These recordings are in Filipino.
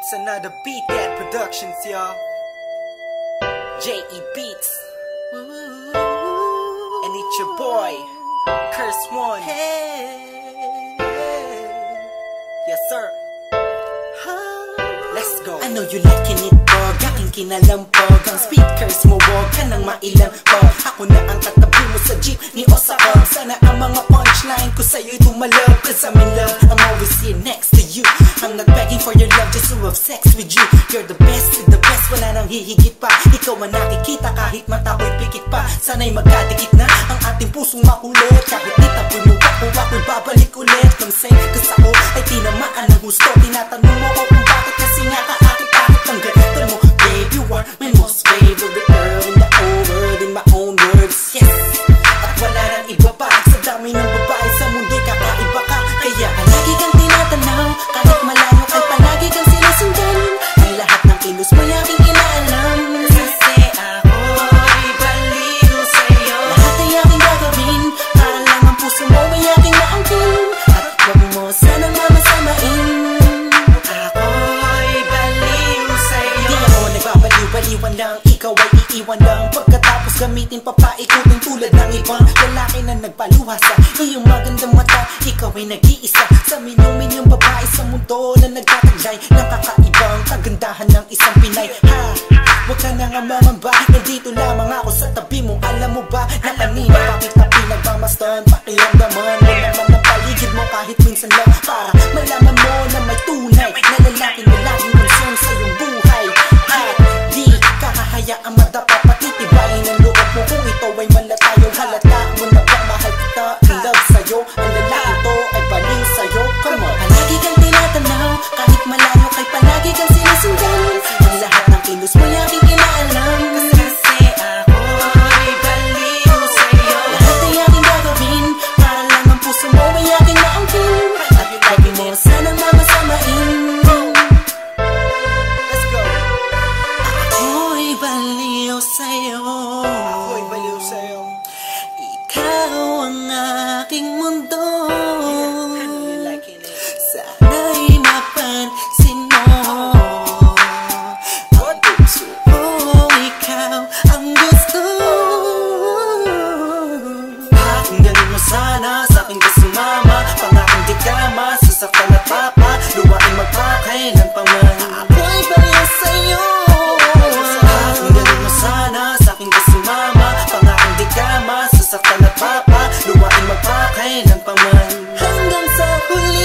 It's another Beat That Productions, y'all. J.E. Beats. And it's your boy, Curse One. Yes, sir. Let's go. I know you liking it, dog. Aking kinalampog. Ang speakers mo, wag ka nang mailampog. Ako na ang katabi mo sa jeep ni Osakog. Sana ang mga punchline ko sa'yo'y tumalab. Cause I'm in love, I'm always here next to you. I'm not begging for your love just to have sex with you. You're the best with the best, wala nang hihigit pa. Ikaw ang nakikita kahit mata ko'y pikit pa. Sana'y magkadikit na ang ating pusong makulit. Kahit di tapoy mo ako, ako'y babalik ulit. Kung sa'yo, cause ako ay tinamaan ng husto. Tinatanong mo ko kung bakit kasi nga kaakit-akit ang ganito mo. Babe, you are my most favorite girl in the whole world, in my own words, yes. At wala nang iba pa, sa dami ng babae sa mundo'y kakaiba ka. Kaya palagi kang tinatanaw, kahit malayo ay palagi kang sinusundan. Ang lahat ng kilos mo'y aking inaalam. Kasi ako'y baliw sa'yo. Lahat ay aking gagawin, para lang ang puso mo ay aking naangkin. At wag mo sanang mamasamain. Baliwan lang, ikaw ay iiwan lang. Pagkatapos gamitin papaikutin tulad ng ibang lalaki na nagpaluha sa iyong magandang mata. Ikaw ay nag-iisa sa milyong babae sa mundo na nagtataglay ng kakaibang kagandahan ng isang Pinay. Ha! Huwag ka na nga mamamba, nandito lamang ako sa tabi mo. Alam mo ba na kanina pa kita pinagmamasdan? Pakiramdaman mo naman ang paligid mo kahit minsan lang, para malaman mo na may tunay na lalaking laging concern sa iyong buhay. At di kahahayaan madapa, patitibayin ang loob mo kung ito ay malatayo. Halata mo na bang mahal kita, in love sa'yo. Ang lalaki to ay baliw sa'yo. Come on. Palagi kang tinatanaw, kahit malayo kay palagi kang sinusundan. Ang lahat ng kilos mo'y aking inaalam. Kasi ako'y baliw sa'yo. Lahat ay aking gagawin, para lang ang puso mo ay aking naangkin. At lagi mo sanang mamasamain. Baliw sa'yo, ako'y baliw sa'yo. Ikaw ang aking mundo. Sana'y mapansin mo. Ang puso ko, ikaw ang gusto. Pakinggan mo sana sa aking kasumama. Pangaking di kama, sasaktan at papa. Luwain magpakailan pa man. Ako'y baliw sa'yo. Sasaktan at papa, luwain magpakailan pa man. Hanggang sa huli.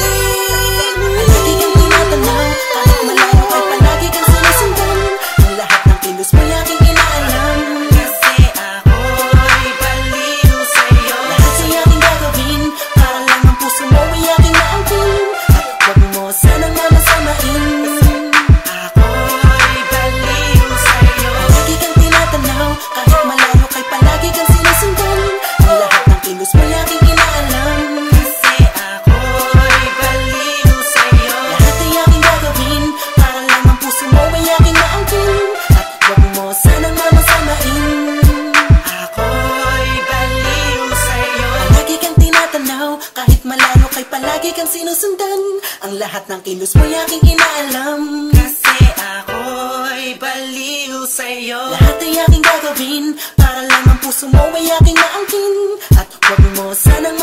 Palagi kang tinatanaw, kahit malayo ay palagi kang sinusundan. Ang lahat ng kilos mo'y aking inaalam. Kasi ako'y baliw sa'yo. Lahat ay aking gagawin, para lang ang puso mo ay aking naangkin. At wag mo sanang mamasamain. Ako'y baliw sa'yo. Palagi kang tinatanaw, kahit malayo kay palagi kang sinusundan. Ang lahat ng kilos mo'y aking inaalam. Kasi ako'y baliw sa'yo. Lahat ay aking gagawin, para lang ang puso mo ay aking naangkin. At wag mo sanang mamasamain. Ako'y baliw sa'yo. Palagi kang tinatanaw, kahit malayo kay palagi kang sinusundan. Ang lahat ng kilos mo'y aking inaalam. Kasi ako'y baliw sa'yo. Lahat ay aking gagawin, para lang ang puso mo ay aking naangkin. At wag mo sanang